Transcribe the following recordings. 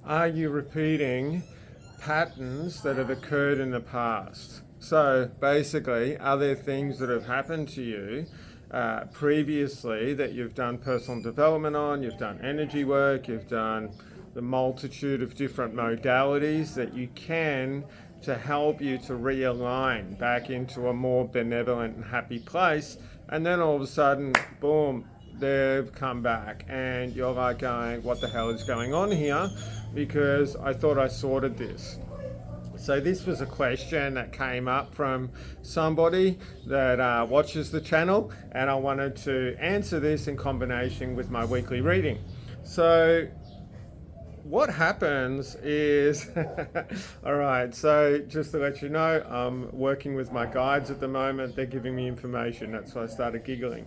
Are you repeating patterns that have occurred in the past? So basically, are there things that have happened to you previously that you've done personal development on, you've done energy work, you've done the multitude of different modalities that you can to help you to realign back into a more benevolent and happy place, and then all of a sudden, boom, they've come back and you're like going, what the hell is going on here? Because I thought I sorted this. So this was a question that came up from somebody that watches the channel, and I wanted to answer this in combination with my weekly reading. So what happens is, all right, so just to let you know, I'm working with my guides at the moment. They're giving me information. That's why I started giggling.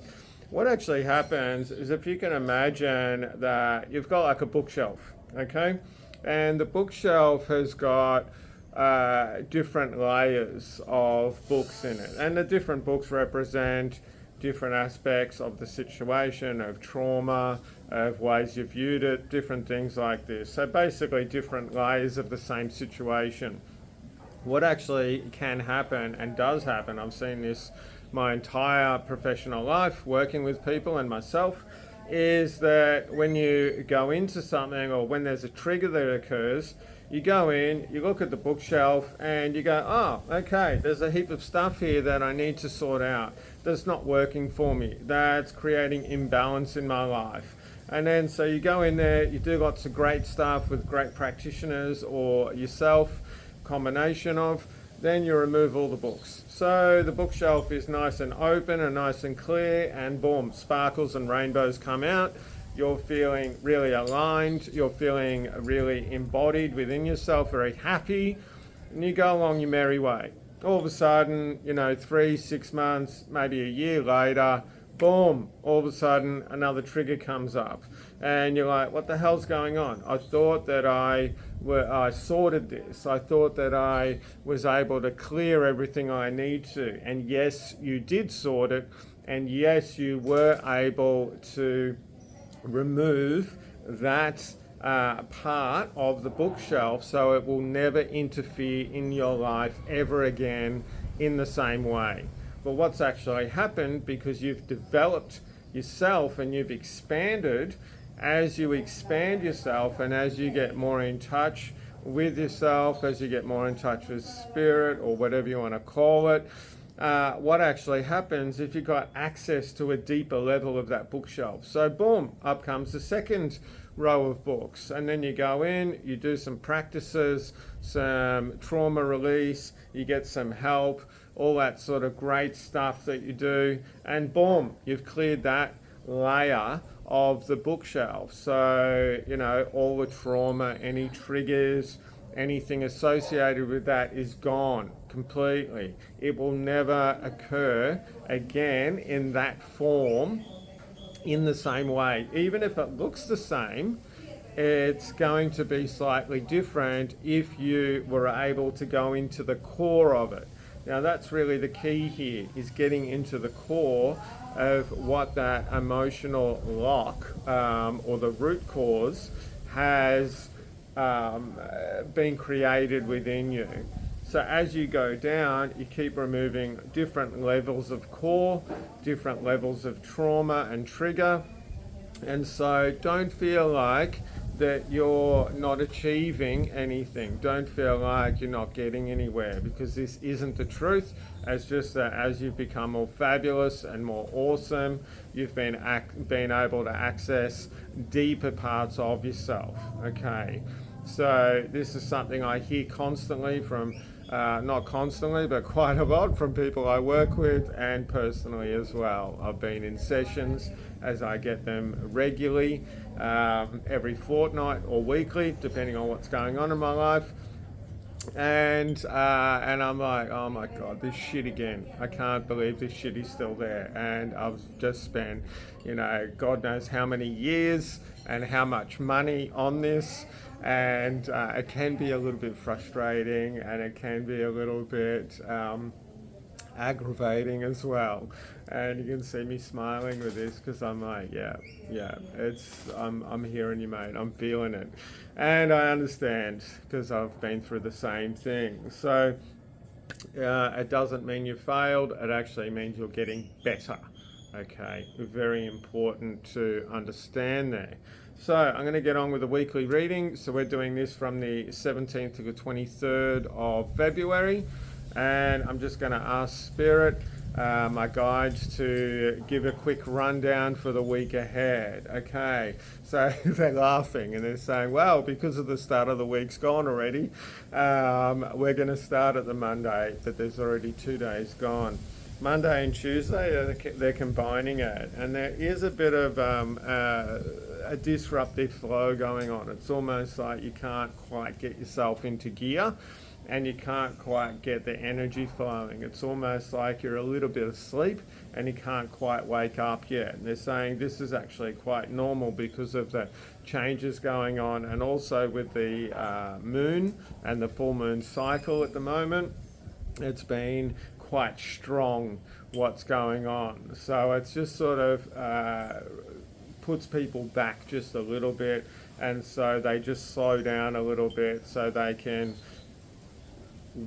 What actually happens is, if you can imagine that you've got like a bookshelf, okay? And the bookshelf has got different layers of books in it. And the different books represent different aspects of the situation, of trauma, of ways you viewed it, different things like this. So basically different layers of the same situation. What actually can happen and does happen, I've seen this my entire professional life working with people and myself, is that when you go into something or when there's a trigger that occurs, you go in, you look at the bookshelf and you go, oh, okay, there's a heap of stuff here that I need to sort out. That's not working for me. That's creating imbalance in my life. And then so you go in there, you do lots of great stuff with great practitioners or yourself, combination of, then you remove all the books. So the bookshelf is nice and open and nice and clear, and boom, sparkles and rainbows come out. You're feeling really aligned, you're feeling really embodied within yourself, very happy, and you go along your merry way. All of a sudden, 3, 6 months, maybe a year later, boom, all of a sudden another trigger comes up. And you're like, what the hell's going on? I thought that I sorted this. I thought that I was able to clear everything I need to. And yes, you did sort it. And yes, you were able to remove that part of the bookshelf so it will never interfere in your life ever again in the same way. But what's actually happened, because you've developed yourself and you've expanded, as you expand yourself and as you get more in touch with yourself, as you get more in touch with spirit or whatever you want to call it, what actually happens if you've got access to a deeper level of that bookshelf. So boom, up comes the second row of books, and then you go in, you do some practices, some trauma release, you get some help, all that sort of great stuff that you do, and boom, you've cleared that layer of the bookshelf. So, all the trauma, any triggers, anything associated with that is gone completely. It will never occur again in that form in the same way. Even if it looks the same, it's going to be slightly different if you were able to go into the core of it. Now that's really the key here, is getting into the core of what that emotional lock or the root cause has been created within you. So as you go down, you keep removing different levels of core, different levels of trauma and trigger. And so don't feel like that you're not achieving anything. Don't feel like you're not getting anywhere, because this isn't the truth. It's just that as you've become more fabulous and more awesome, you've been able to access deeper parts of yourself. Okay, so this is something I hear constantly from, not constantly, but quite a lot from people I work with, and personally as well. I've been in sessions as I get them regularly, every fortnight or weekly, depending on what's going on in my life. And I'm like, oh my God, this shit again. I can't believe this shit is still there. And I've just spent, God knows how many years and how much money on this. And it can be a little bit frustrating, and it can be a little bit aggravating as well. And you can see me smiling with this because I'm like, yeah, I'm hearing you, mate. I'm feeling it. And I understand because I've been through the same thing. So it doesn't mean you failed. It actually means you're getting better. Okay, very important to understand there. So I'm going to get on with the weekly reading. So we're doing this from the 17th to the 23rd of February. And I'm just going to ask Spirit, my guides, to give a quick rundown for the week ahead. Okay, so they're laughing and they're saying, well, because of the start of the week's gone already, we're going to start at the Monday, but there's already 2 days gone. Monday and Tuesday, they're combining it, and there is a bit of a disruptive flow going on. It's almost like you can't quite get yourself into gear, and you can't quite get the energy flowing. It's almost like you're a little bit asleep and you can't quite wake up yet. And they're saying this is actually quite normal because of the changes going on, and also with the moon and the full moon cycle at the moment. It's been quite strong what's going on. So it's just sort of puts people back just a little bit, and so they just slow down a little bit so they can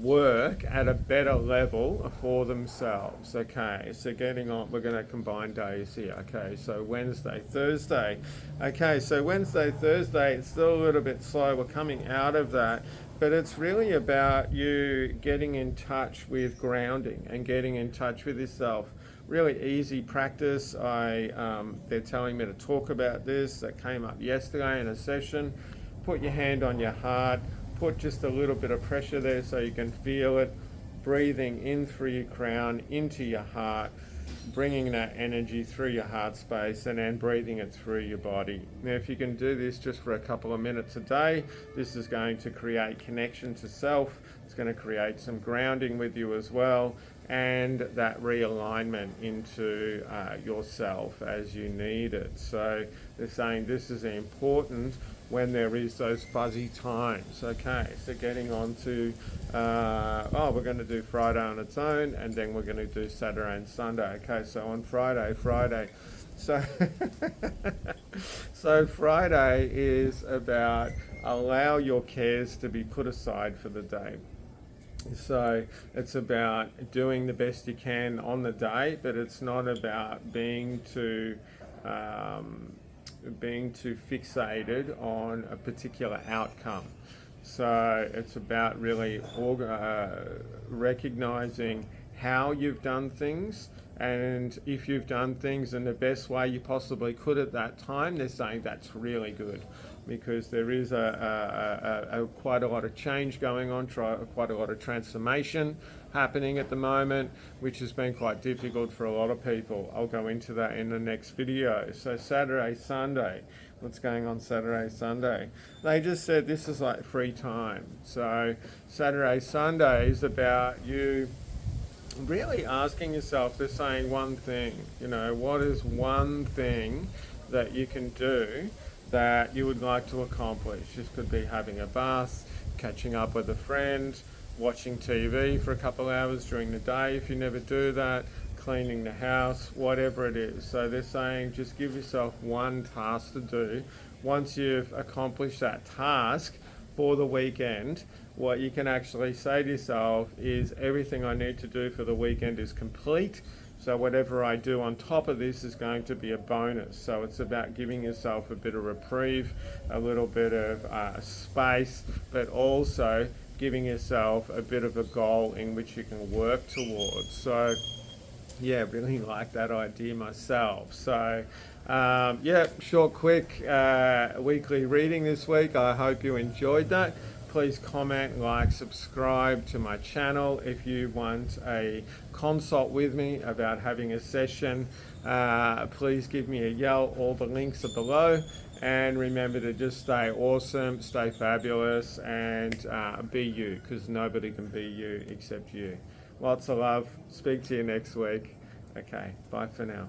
work at a better level for themselves. Okay, so getting on, we're going to combine days here. Okay, so Wednesday, Thursday. Okay, so Wednesday, Thursday, it's still a little bit slow. We're coming out of that, but it's really about you getting in touch with grounding and getting in touch with yourself. Really easy practice. They're telling me to talk about this. That came up yesterday in a session. Put your hand on your heart. Put just a little bit of pressure there so you can feel it. Breathing in through your crown into your heart, bringing that energy through your heart space, and then breathing it through your body. Now, if you can do this just for a couple of minutes a day, this is going to create connection to self. It's going to create some grounding with you as well, and that realignment into yourself as you need it. So they're saying this is important when there is those fuzzy times. Okay, so getting on to, we're going to do Friday on its own, and then we're going to do Saturday and Sunday. Okay, so on Friday. So, so Friday is about allow your cares to be put aside for the day. So it's about doing the best you can on the day, but it's not about being too fixated on a particular outcome. So it's about really recognizing how you've done things, and if you've done things in the best way you possibly could at that time, they're saying that's really good, because there is quite a lot of change going on, quite a lot of transformation happening at the moment, which has been quite difficult for a lot of people. I'll go into that in the next video. So Saturday, Sunday, what's going on Saturday, Sunday? They just said this is like free time. So Saturday, Sunday is about you really asking yourself, they're saying one thing, what is one thing that you can do that you would like to accomplish? This could be having a bath, catching up with a friend, watching TV for a couple hours during the day if you never do that, cleaning the house, whatever it is. So they're saying just give yourself one task to do. Once you've accomplished that task for the weekend, what you can actually say to yourself is everything I need to do for the weekend is complete. So whatever I do on top of this is going to be a bonus. So it's about giving yourself a bit of reprieve, a little bit of space, but also giving yourself a bit of a goal in which you can work towards. So yeah, really like that idea myself. So short, quick weekly reading this week. I hope you enjoyed that. Please comment, like, subscribe to my channel. If you want a consult with me about having a session, please give me a yell. All the links are below. And remember to just stay awesome, stay fabulous, and be you, because nobody can be you except you. Lots of love. Speak to you next week. Okay, bye for now.